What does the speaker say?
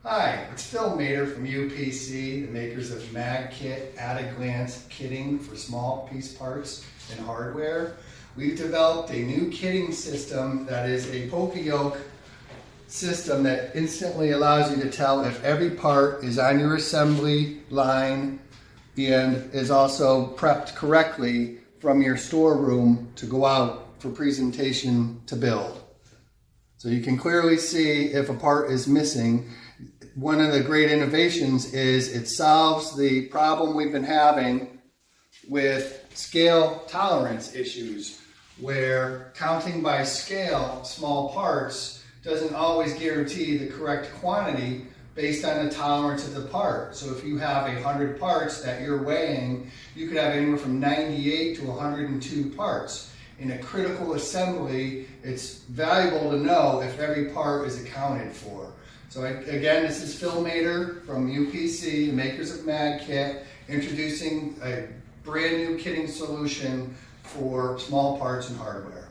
Hi, it's Phil Mader from UPC, the makers of Maagkit at-a-glance kitting for small piece parts and hardware. We've developed a new kitting system that is a Poke-Yoke system that instantly allows you to tell if every part is on your assembly line and is also prepped correctly from your storeroom to go out for presentation to build. So you can clearly see if a part is missing. One of the great innovations is it solves the problem we've been having with scale tolerance issues, where counting by scale small parts doesn't always guarantee the correct quantity based on the tolerance of the part. So if you have 100 parts that you're weighing, you could have anywhere from 98 to 102 parts. In a critical assembly, it's valuable to know if every part is accounted for. So again, this is Phil Mader from UPC, the makers of Maagkit, introducing a brand new kitting solution for small parts and hardware.